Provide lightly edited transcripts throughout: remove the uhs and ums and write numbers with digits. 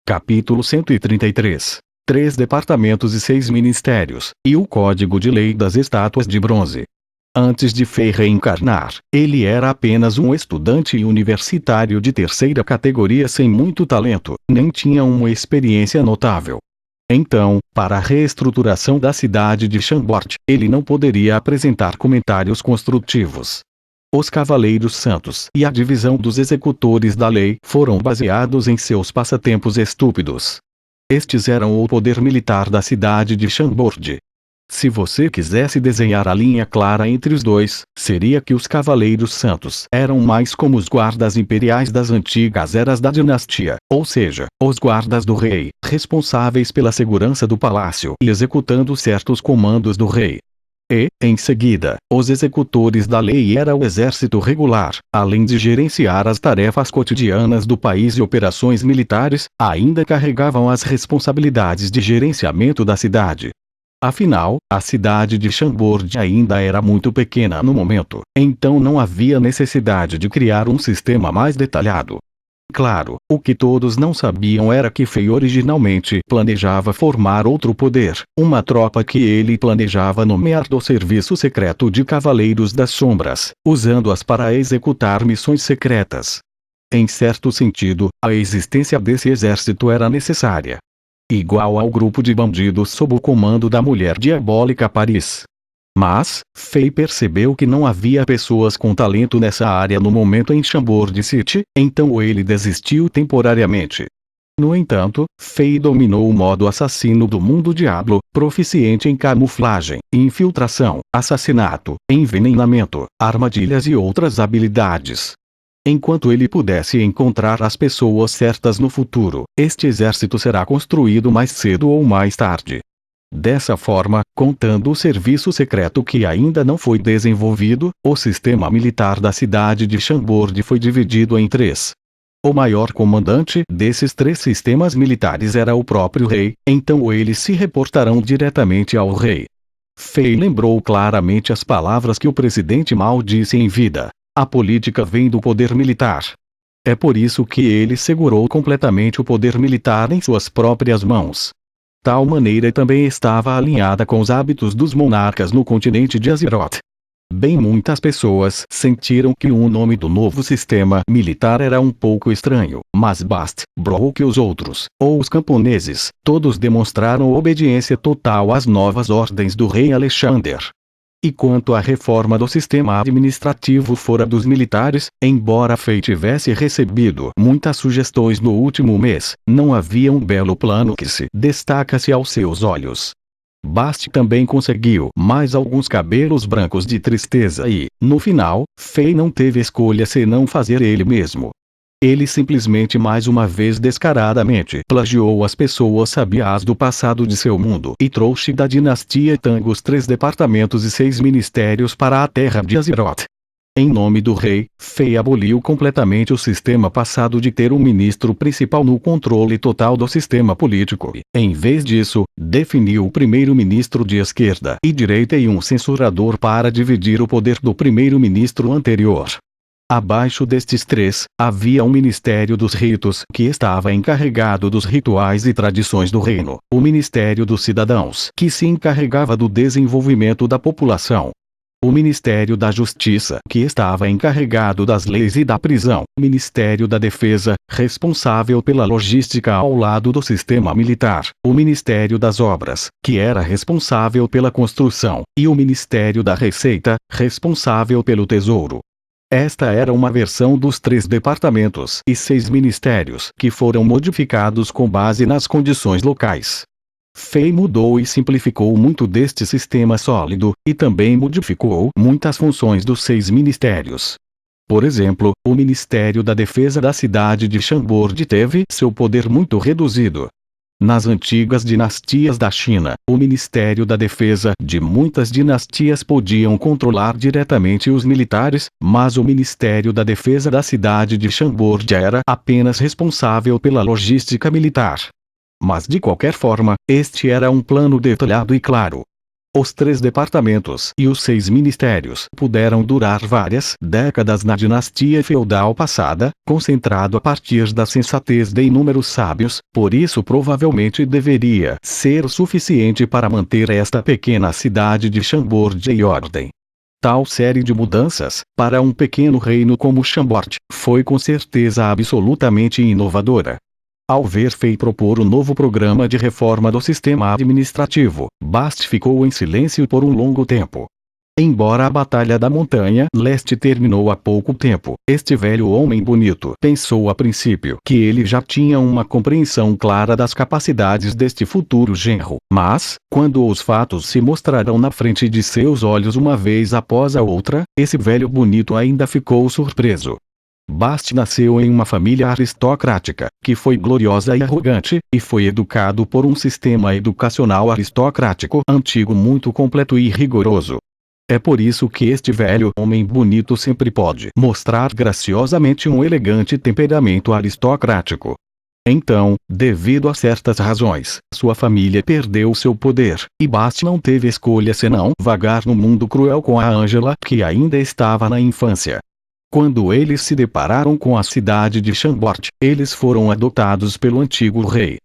Capítulo 133. 3 departamentos e 6 ministérios, e o Código de Lei das Estátuas de Bronze. Antes de Fei reencarnar, ele era apenas um estudante universitário de terceira categoria sem muito talento, nem tinha uma experiência notável. Então, para a reestruturação da cidade de Chambord, ele não poderia apresentar comentários construtivos. Os Cavaleiros Santos e a divisão dos executores da lei foram baseados em seus passatempos estúpidos. Estes eram o poder militar da cidade de Chambord. Se você quisesse desenhar a linha clara entre os dois, seria que os Cavaleiros Santos eram mais como os guardas imperiais das antigas eras da dinastia, ou seja, os guardas do rei, responsáveis pela segurança do palácio e executando certos comandos do rei. E, em seguida, os executores da lei era o exército regular, além de gerenciar as tarefas cotidianas do país e operações militares, ainda carregavam as responsabilidades de gerenciamento da cidade. Afinal, a cidade de Chambord ainda era muito pequena no momento, então não havia necessidade de criar um sistema mais detalhado. Claro, o que todos não sabiam era que Fei originalmente planejava formar outro poder, uma tropa que ele planejava nomear do Serviço Secreto de Cavaleiros das Sombras, usando-as para executar missões secretas. Em certo sentido, a existência desse exército era necessária. Igual ao grupo de bandidos sob o comando da mulher diabólica Paris. Mas, Fei percebeu que não havia pessoas com talento nessa área no momento em Chambord City, então ele desistiu temporariamente. No entanto, Fei dominou o modo assassino do mundo Diablo, proficiente em camuflagem, infiltração, assassinato, envenenamento, armadilhas e outras habilidades. Enquanto ele pudesse encontrar as pessoas certas no futuro, este exército será construído mais cedo ou mais tarde. Dessa forma, contando o serviço secreto que ainda não foi desenvolvido, o sistema militar da cidade de Chambord foi dividido em 3. O maior comandante desses 3 sistemas militares era o próprio rei, então eles se reportarão diretamente ao rei. Fei lembrou claramente as palavras que o presidente Mao disse em vida: a política vem do poder militar. É por isso que ele segurou completamente o poder militar em suas próprias mãos. Tal maneira também estava alinhada com os hábitos dos monarcas no continente de Azeroth. Bem, muitas pessoas sentiram que o nome do novo sistema militar era um pouco estranho, mas Bast, Brook e os outros, ou os camponeses, todos demonstraram obediência total às novas ordens do rei Alexander. E quanto à reforma do sistema administrativo fora dos militares, embora Fei tivesse recebido muitas sugestões no último mês, não havia um belo plano que se destaca-se aos seus olhos. Bast também conseguiu mais alguns cabelos brancos de tristeza e, no final, Fei não teve escolha senão fazer ele mesmo. Ele simplesmente mais uma vez descaradamente plagiou as pessoas sabias do passado de seu mundo e trouxe da dinastia Tang os 3 departamentos e 6 ministérios para a terra de Azeroth. Em nome do rei, Fei aboliu completamente o sistema passado de ter um ministro principal no controle total do sistema político e, em vez disso, definiu o primeiro-ministro de esquerda e direita e um censurador para dividir o poder do primeiro-ministro anterior. Abaixo destes 3, havia um Ministério dos Ritos que estava encarregado dos rituais e tradições do reino, o Ministério dos Cidadãos que se encarregava do desenvolvimento da população, o Ministério da Justiça que estava encarregado das leis e da prisão, o Ministério da Defesa, responsável pela logística ao lado do sistema militar, o Ministério das Obras, que era responsável pela construção, e o Ministério da Receita, responsável pelo tesouro. Esta era uma versão dos 3 departamentos e 6 ministérios que foram modificados com base nas condições locais. Fei mudou e simplificou muito deste sistema sólido, e também modificou muitas funções dos 6 ministérios. Por exemplo, o Ministério da Defesa da cidade de Chambord teve seu poder muito reduzido. Nas antigas dinastias da China, o Ministério da Defesa de muitas dinastias podiam controlar diretamente os militares, mas o Ministério da Defesa da cidade de Chambord era apenas responsável pela logística militar. Mas de qualquer forma, este era um plano detalhado e claro. Os 3 departamentos e os 6 ministérios puderam durar várias décadas na dinastia feudal passada, concentrado a partir da sensatez de inúmeros sábios, por isso provavelmente deveria ser suficiente para manter esta pequena cidade de Chambord em ordem. Tal série de mudanças, para um pequeno reino como Chambord, foi com certeza absolutamente inovadora. Ao ver Fei propor um novo programa de reforma do sistema administrativo, Bast ficou em silêncio por um longo tempo. Embora a Batalha da Montanha Leste terminou há pouco tempo, este velho homem bonito pensou a princípio que ele já tinha uma compreensão clara das capacidades deste futuro genro, mas, quando os fatos se mostraram na frente de seus olhos uma vez após a outra, esse velho bonito ainda ficou surpreso. Bast nasceu em uma família aristocrática, que foi gloriosa e arrogante, e foi educado por um sistema educacional aristocrático antigo muito completo e rigoroso. É por isso que este velho homem bonito sempre pode mostrar graciosamente um elegante temperamento aristocrático. Então, devido a certas razões, sua família perdeu seu poder, e Bast não teve escolha senão vagar no mundo cruel com a Angela, que ainda estava na infância. Quando eles se depararam com a cidade de Chambord, eles foram adotados pelo antigo rei.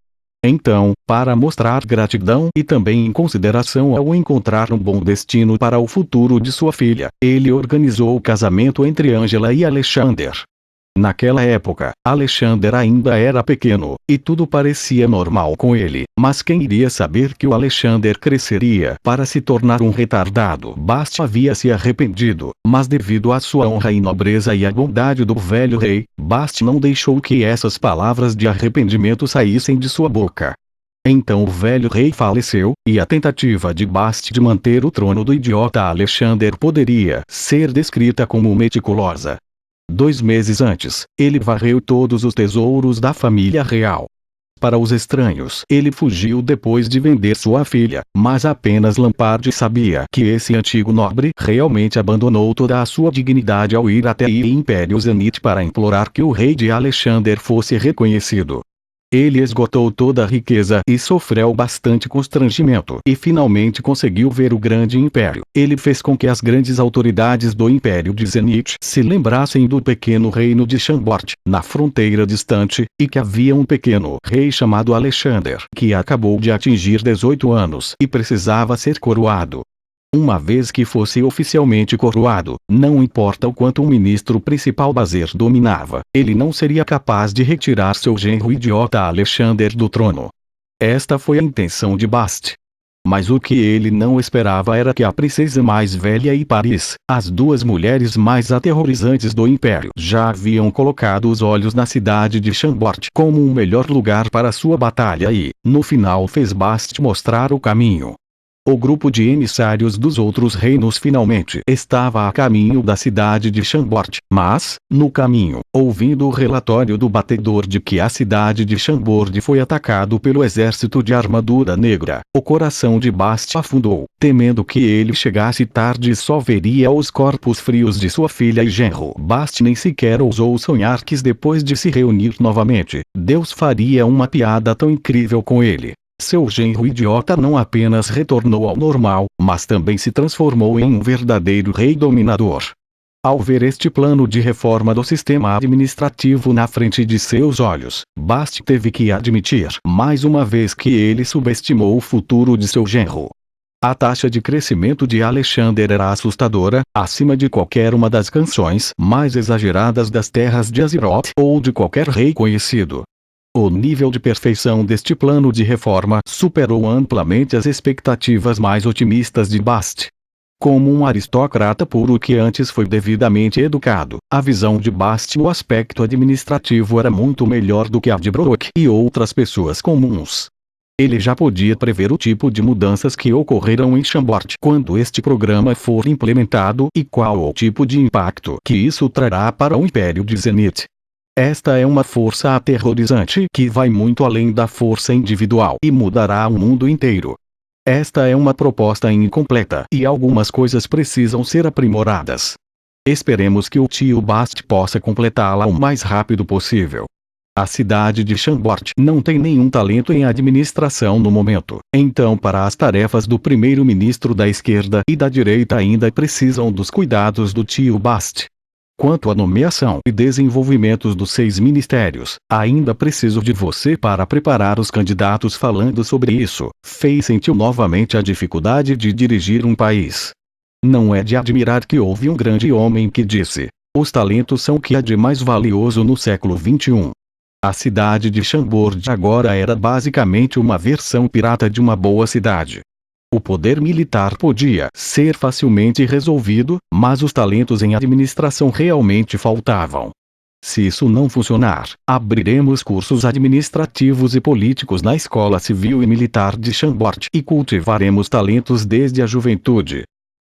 Então, para mostrar gratidão e também em consideração ao encontrar um bom destino para o futuro de sua filha, ele organizou o casamento entre Angela e Alexander. Naquela época, Alexander ainda era pequeno, e tudo parecia normal com ele, mas quem iria saber que o Alexander cresceria para se tornar um retardado? Bast havia se arrependido, mas devido à sua honra e nobreza e à bondade do velho rei, Bast não deixou que essas palavras de arrependimento saíssem de sua boca. Então o velho rei faleceu, e a tentativa de Bast de manter o trono do idiota Alexander poderia ser descrita como meticulosa. 2 meses antes, ele varreu todos os tesouros da família real. Para os estranhos, ele fugiu depois de vender sua filha, mas apenas Lampard sabia que esse antigo nobre realmente abandonou toda a sua dignidade ao ir até o Império Zenith para implorar que o rei de Alexander fosse reconhecido. Ele esgotou toda a riqueza e sofreu bastante constrangimento e finalmente conseguiu ver o grande império. Ele fez com que as grandes autoridades do Império de Zenith se lembrassem do pequeno reino de Chambord, na fronteira distante, e que havia um pequeno rei chamado Alexander, que acabou de atingir 18 anos e precisava ser coroado. Uma vez que fosse oficialmente coroado, não importa o quanto o ministro principal Bazer dominava, ele não seria capaz de retirar seu genro idiota Alexander do trono. Esta foi a intenção de Bast. Mas o que ele não esperava era que a princesa mais velha e Paris, as 2 mulheres mais aterrorizantes do império, já haviam colocado os olhos na cidade de Chambord como um melhor lugar para sua batalha e, no final, fez Bast mostrar o caminho. O grupo de emissários dos outros reinos finalmente estava a caminho da cidade de Chambord, mas, no caminho, ouvindo o relatório do batedor de que a cidade de Chambord foi atacado pelo exército de armadura negra, o coração de Bast afundou, temendo que ele chegasse tarde e só veria os corpos frios de sua filha e genro. Bast nem sequer ousou sonhar que depois de se reunir novamente, Deus faria uma piada tão incrível com ele. Seu genro idiota não apenas retornou ao normal, mas também se transformou em um verdadeiro rei dominador. Ao ver este plano de reforma do sistema administrativo na frente de seus olhos, Bast teve que admitir mais uma vez que ele subestimou o futuro de seu genro. A taxa de crescimento de Alexander era assustadora, acima de qualquer uma das canções mais exageradas das terras de Azeroth ou de qualquer rei conhecido. O nível de perfeição deste plano de reforma superou amplamente as expectativas mais otimistas de Bast. Como um aristocrata puro que antes foi devidamente educado, a visão de Bast no aspecto administrativo era muito melhor do que a de Brook e outras pessoas comuns. Ele já podia prever o tipo de mudanças que ocorrerão em Chambord quando este programa for implementado e qual o tipo de impacto que isso trará para o Império de Zenith. Esta é uma força aterrorizante que vai muito além da força individual e mudará o mundo inteiro. Esta é uma proposta incompleta e algumas coisas precisam ser aprimoradas. Esperemos que o tio Bast possa completá-la o mais rápido possível. A cidade de Chambord não tem nenhum talento em administração no momento. Então, para as tarefas do primeiro-ministro da esquerda e da direita ainda precisam dos cuidados do tio Bast. Quanto à nomeação e desenvolvimento dos 6 ministérios, ainda preciso de você para preparar os candidatos. Falando sobre isso, Fei sentiu novamente a dificuldade de dirigir um país. Não é de admirar que houve um grande homem que disse: os talentos são o que há de mais valioso no século XXI. A cidade de Chambord agora era basicamente uma versão pirata de uma boa cidade. O poder militar podia ser facilmente resolvido, mas os talentos em administração realmente faltavam. Se isso não funcionar, abriremos cursos administrativos e políticos na Escola Civil e Militar de Chambord e cultivaremos talentos desde a juventude.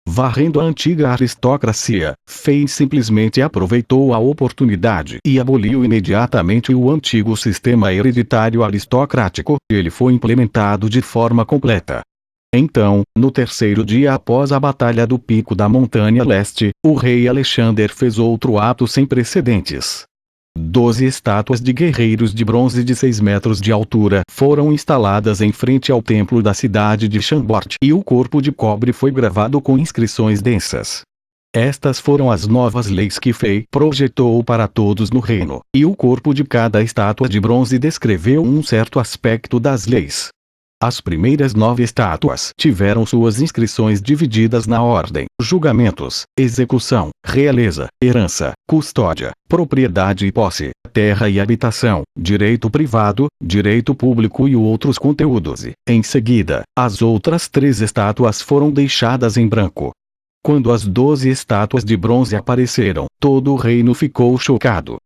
Varrendo a antiga aristocracia, Fei simplesmente aproveitou a oportunidade e aboliu imediatamente o antigo sistema hereditário aristocrático. Ele foi implementado de forma completa. Então, no terceiro dia após a Batalha do Pico da Montanha Leste, o rei Alexander fez outro ato sem precedentes. 12 estátuas de guerreiros de bronze de 6 metros de altura foram instaladas em frente ao templo da cidade de Chambord e o corpo de cobre foi gravado com inscrições densas. Estas foram as novas leis que Fei projetou para todos no reino, e o corpo de cada estátua de bronze descreveu um certo aspecto das leis. As primeiras 9 estátuas tiveram suas inscrições divididas na ordem: julgamentos, execução, realeza, herança, custódia, propriedade e posse, terra e habitação, direito privado, direito público e outros conteúdos. Em seguida, as outras 3 estátuas foram deixadas em branco. Quando as 12 estátuas de bronze apareceram, todo o reino ficou chocado.